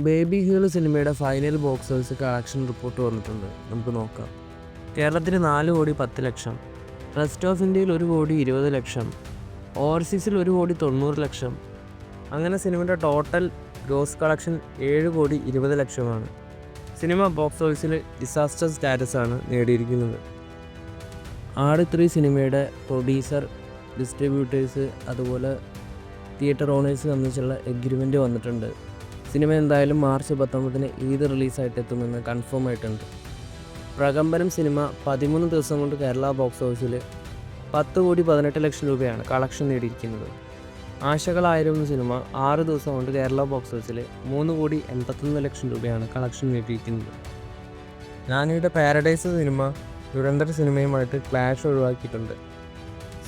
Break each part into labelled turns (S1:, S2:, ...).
S1: Baby hero സിനിമയുടെ final box office collection report വന്നിട്ടുണ്ട്. നമുക്ക് നോക്കാം. കേരളത്തിന് 4,10,00,000, റെസ്റ്റ് ഓഫ് ഇന്ത്യയിൽ 1,20,00,000, ഓവർസീസിൽ 1,90,00,000. അങ്ങനെ സിനിമയുടെ total gross collection 7,20,00,000 cinema box ഓഫീസിൽ ഡിസാസ്റ്റർ സ്റ്റാറ്റസ് ആണ് നേടിയിരിക്കുന്നത്. ആട് 3 സിനിമയുടെ പ്രൊഡ്യൂസർ, ഡിസ്ട്രിബ്യൂട്ടേഴ്സ് അതുപോലെ തിയേറ്റർ ഓണേഴ്സ് തമ്മിലുള്ള എഗ്രിമെൻറ്റ് വന്നിട്ടുണ്ട്. സിനിമ എന്തായാലും മാർച്ച് 19 ഈദ് റിലീസായിട്ട് എത്തുമെന്ന് കൺഫേം ആയിട്ടുണ്ട്. പ്രകമ്പനം സിനിമ 13 ദിവസം കൊണ്ട് കേരള ബോക്സ് ഓഫീസിൽ 10,18,00,000 രൂപയാണ് കളക്ഷൻ നേടിയിരിക്കുന്നത്. ആശകളായിരുന്നു സിനിമ 6 ദിവസം കൊണ്ട് കേരള ബോക്സ് ഓഫീസിൽ 3,81,00,000 രൂപയാണ് കളക്ഷൻ നേടിയിരിക്കുന്നത്. നാനിയുടെ പാരഡൈസ് സിനിമ ദുരന്തർ സിനിമയുമായിട്ട് ക്ലാഷ് ഒഴിവാക്കിയിട്ടുണ്ട്.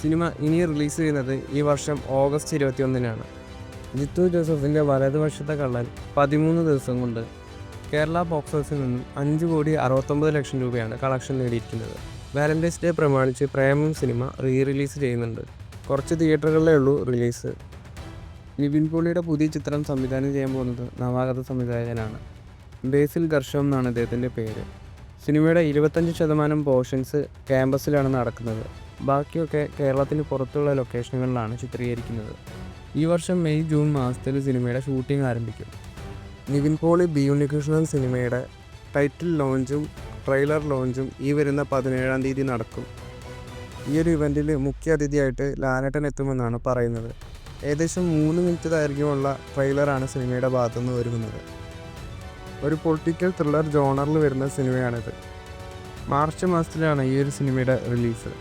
S1: സിനിമ ഇനി റിലീസ് ചെയ്യുന്നത് ഈ വർഷം ഓഗസ്റ്റ് 21-നാണ്. ജിത്തു ജോസഫിൻ്റെ വലതുവശത്തെ കള്ളൻ 13 ദിവസം കൊണ്ട് കേരള ബോക്സ് ഓഫീസിൽ നിന്നും 5,69,00,000 രൂപയാണ് കളക്ഷൻ നേടിയിരിക്കുന്നത്. വാലന്റൈൻസ് ഡേ പ്രമാണിച്ച് പ്രേമം സിനിമ റിലീസ് ചെയ്യുന്നുണ്ട്. കുറച്ച് തിയേറ്ററുകളിലേ ഉള്ളൂ റിലീസ്. നിവിൻ പോളിയുടെ പുതിയ ചിത്രം സംവിധാനം ചെയ്യാൻ പോകുന്നത് നവാഗത സംവിധായകനാണ്. ബേസിൽ ഗർഷം എന്നാണ് അദ്ദേഹത്തിൻ്റെ പേര്. സിനിമയുടെ 25% പോർഷൻസ് ക്യാമ്പസിലാണ് നടക്കുന്നത്. ബാക്കിയൊക്കെ കേരളത്തിന് പുറത്തുള്ള ലൊക്കേഷനുകളിലാണ് ചിത്രീകരിക്കുന്നത്. ഈ വർഷം മെയ് ജൂൺ മാസത്തിൽ സിനിമയുടെ ഷൂട്ടിംഗ് ആരംഭിക്കും. നിവിൻ പോളി ബി ഉണ്ണികൃഷ്ണൻ സിനിമയുടെ ടൈറ്റിൽ ലോഞ്ചും ട്രെയിലർ ലോഞ്ചും ഈ വരുന്ന 17-ാം തീയതി നടക്കും. ഈ ഒരു ഇവൻറ്റിൽ മുഖ്യ അതിഥിയായിട്ട് ലാലേട്ടൻ എത്തുമെന്നാണ് പറയുന്നത്. ഏകദേശം 3 മിനിറ്റ് ദൈർഘ്യമുള്ള ട്രെയിലറാണ് സിനിമയുടെ ഭാഗത്തുനിന്ന് ഒരുങ്ങുന്നത്. ഒരു പൊളിറ്റിക്കൽ ത്രില്ലർ ജോണറിൽ വരുന്ന സിനിമയാണിത്. മാർച്ച് മാസത്തിലാണ് ഈ ഒരു സിനിമയുടെ റിലീസ്.